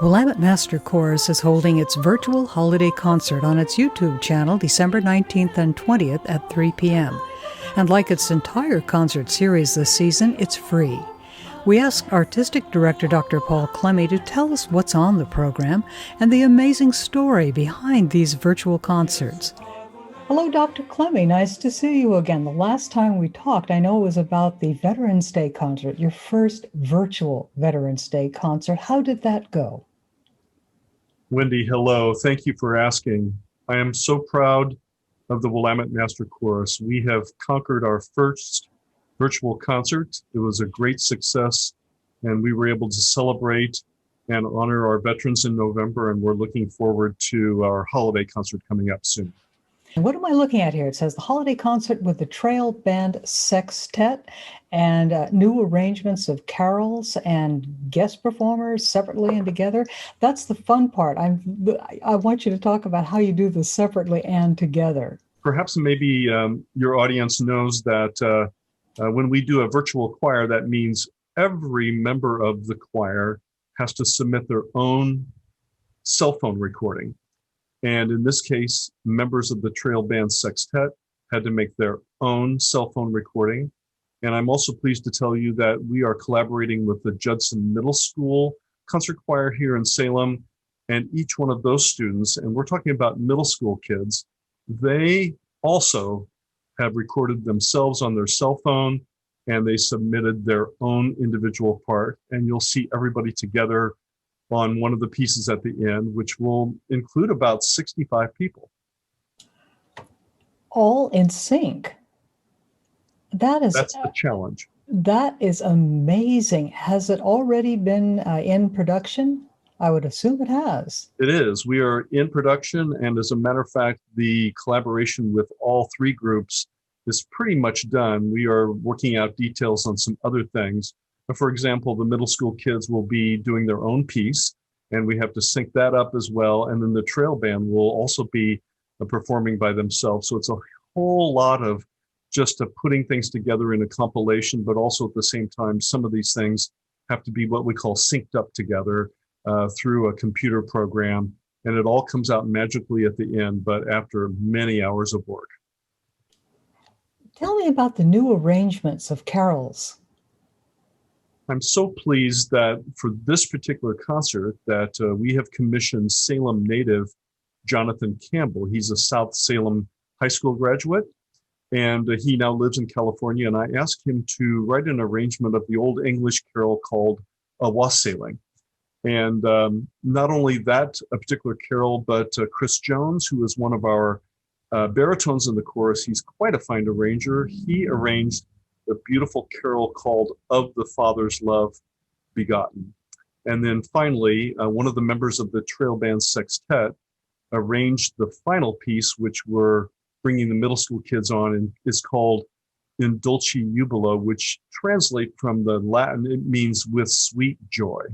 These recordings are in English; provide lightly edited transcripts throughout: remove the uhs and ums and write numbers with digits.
Willamette Master Chorus is holding its virtual holiday concert on its YouTube channel December 19th and 20th at 3 p.m. And like its entire concert series this season, it's free. We asked Artistic Director Dr. Paul Clemmy to tell us what's on the program and the amazing story behind these virtual concerts. Hello, Dr. Clemmy. Nice to see you again. The last time we talked, I know it was about the Veterans Day concert, your first virtual Veterans Day concert. How did that go? Wendy, hello. Thank you for asking. I am so proud of the Willamette Master Chorus. We have conquered our first virtual concert. It was a great success, and we were able to celebrate and honor our veterans in November, and we're looking forward to our holiday concert coming up soon. What am I looking at here? It says the holiday concert with the Trail Band Sextet and new arrangements of carols and guest performers separately and together. That's the fun part. I want you to talk about how you do this separately and together. Perhaps maybe your audience knows that when we do a virtual choir, that means every member of the choir has to submit their own cell phone recording. And in this case, members of the Trail Band Sextet had to make their own cell phone recording. And I'm also pleased to tell you that we are collaborating with the Judson Middle School Concert Choir here in Salem. And each one of those students, and we're talking about middle school kids, they also have recorded themselves on their cell phone, and they submitted their own individual part. And you'll see everybody together on one of the pieces at the end, which will include about 65 people. All in sync. That's the challenge. That is amazing. Has it already been in production? I would assume it has. It is. We are in production, and as a matter of fact, the collaboration with all three groups is pretty much done. We are working out details on some other things. For example, the middle school kids will be doing their own piece, and we have to sync that up as well. And then the trail band will also be performing by themselves. So it's a whole lot of just putting things together in a compilation, but also at the same time, some of these things have to be what we call synced up together through a computer program. And it all comes out magically at the end, but after many hours of work. Tell me about the new arrangements of carols. I'm so pleased that for this particular concert that we have commissioned Salem native Jonathan Campbell. He's a South Salem high school graduate, and he now lives in California. And I asked him to write an arrangement of the old English carol called Wassailing. And not only that a particular carol, but Chris Jones, who is one of our baritones in the chorus, he's quite a fine arranger. He arranged a beautiful carol called Of the Father's Love Begotten. And then finally, one of the members of the Trail Band Sextet arranged the final piece, which we're bringing the middle school kids on, and is called In Dulce Jubilo, which translate from the Latin, it means with sweet joy.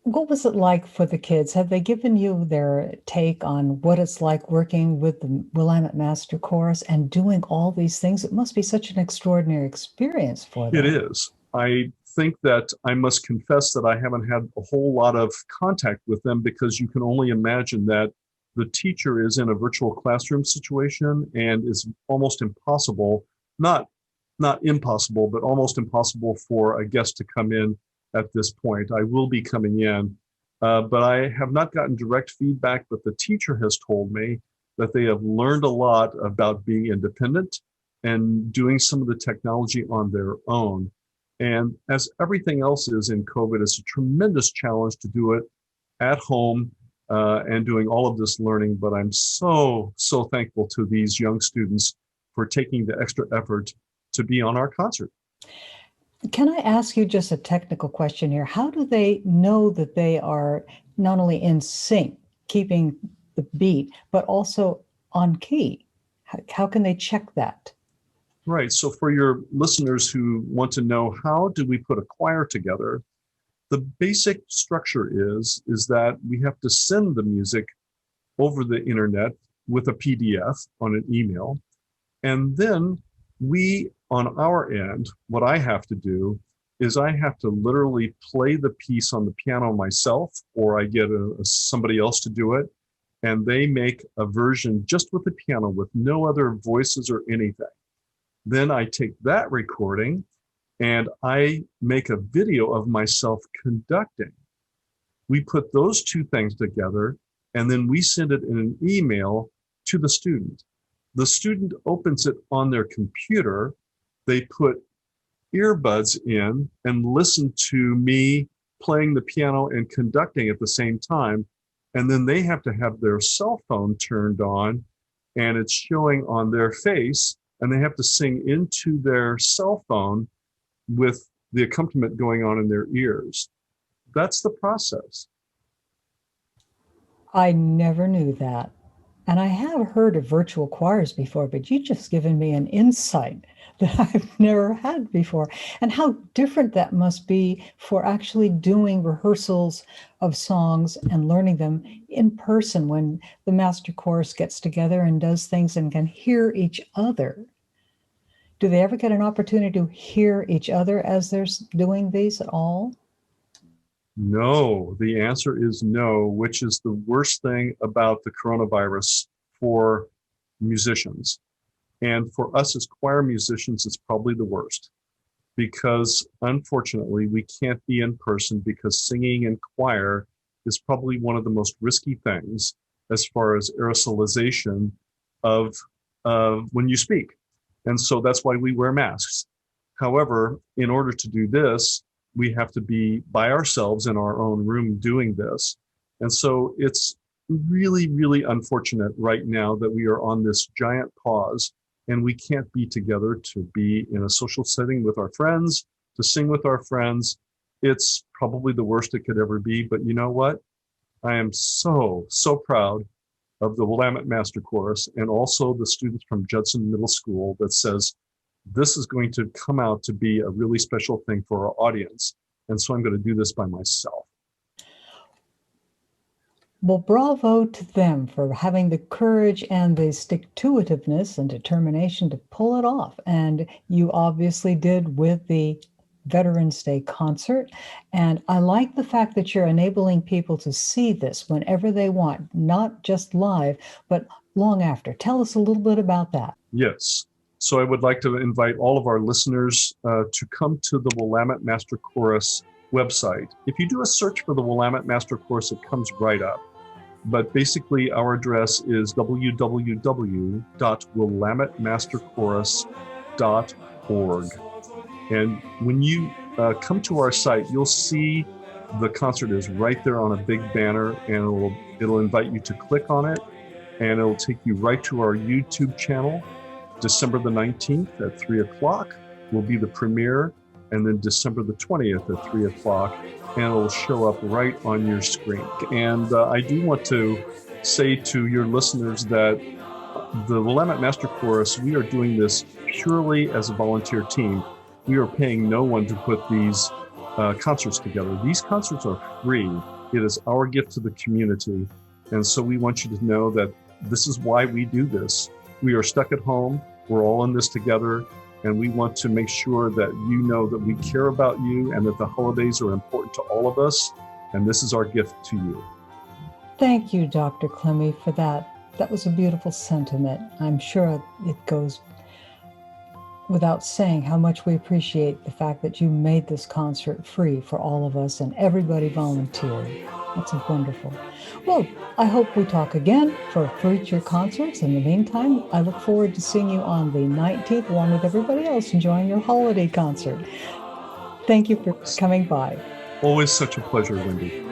What was it like for the kids? Have they given you their take on what it's like working with the Willamette Master Chorus and doing all these things? It must be such an extraordinary experience for them. It is. I think that I must confess that I haven't had a whole lot of contact with them, because you can only imagine that the teacher is in a virtual classroom situation, and it's almost impossible, not impossible, but almost impossible for a guest to come in at this point. I will be coming in, but I have not gotten direct feedback, but the teacher has told me that they have learned a lot about being independent and doing some of the technology on their own. And as everything else is in COVID, it's a tremendous challenge to do it at home and doing all of this learning. But I'm so thankful to these young students for taking the extra effort to be on our concert. Can I ask you just a technical question here? How do they know that they are not only in sync, keeping the beat, but also on key? How can they check that? Right. So for your listeners who want to know, how do we put a choir together? The basic structure is that we have to send the music over the internet with a PDF on an email. And then we, on our end, what I have to do is I have to literally play the piece on the piano myself, or I get somebody else to do it, and they make a version just with the piano with no other voices or anything. Then I take that recording and I make a video of myself conducting. We put those two things together, and then we send it in an email to the student. The student opens it on their computer. They put earbuds in and listen to me playing the piano and conducting at the same time. And then they have to have their cell phone turned on and it's showing on their face, and they have to sing into their cell phone with the accompaniment going on in their ears. That's the process. I never knew that. And I have heard of virtual choirs before, but you've just given me an insight that I've never had before. And how different that must be for actually doing rehearsals of songs and learning them in person when the master chorus gets together and does things and can hear each other. Do they ever get an opportunity to hear each other as they're doing these at all? No, the answer is no, which is the worst thing about the coronavirus for musicians. And for us as choir musicians, it's probably the worst because unfortunately we can't be in person because singing in choir is probably one of the most risky things as far as aerosolization of when you speak. And so that's why we wear masks. However, in order to do this, we have to be by ourselves in our own room doing this. And so it's really, really unfortunate right now that we are on this giant pause and we can't be together to be in a social setting with our friends, to sing with our friends. It's probably the worst it could ever be. But you know what? I am so, so proud of the Willamette Master Chorus and also the students from Judson Middle School that says, this is going to come out to be a really special thing for our audience. And so I'm going to do this by myself. Well, bravo to them for having the courage and the stick-to-itiveness and determination to pull it off. And you obviously did with the Veterans Day concert. And I like the fact that you're enabling people to see this whenever they want, not just live, but long after. Tell us a little bit about that. Yes. So I would like to invite all of our listeners to come to the Willamette Master Chorus website. If you do a search for the Willamette Master Chorus, it comes right up. But basically, our address is www.willamettemasterchorus.org. And when you come to our site, you'll see the concert is right there on a big banner, and it'll invite you to click on it, and it'll take you right to our YouTube channel. December the 19th at 3 o'clock will be the premiere, and then December the 20th at 3 o'clock, and it'll show up right on your screen. And I do want to say to your listeners that the Willamette Master Chorus, we are doing this purely as a volunteer team. We are paying no one to put these concerts together. These concerts are free. It is our gift to the community. And so we want you to know that this is why we do this. We are stuck at home. We're all in this together. And we want to make sure that you know that we care about you and that the holidays are important to all of us. And this is our gift to you. Thank you, Dr. Clemmie, for that. That was a beautiful sentiment. I'm sure it goes without saying how much we appreciate the fact that you made this concert free for all of us and everybody volunteered. That's wonderful. Well, I hope we talk again for future concerts. In the meantime, I look forward to seeing you on the 19th along with everybody else enjoying your holiday concert. Thank you for coming by. Always such a pleasure, Wendy.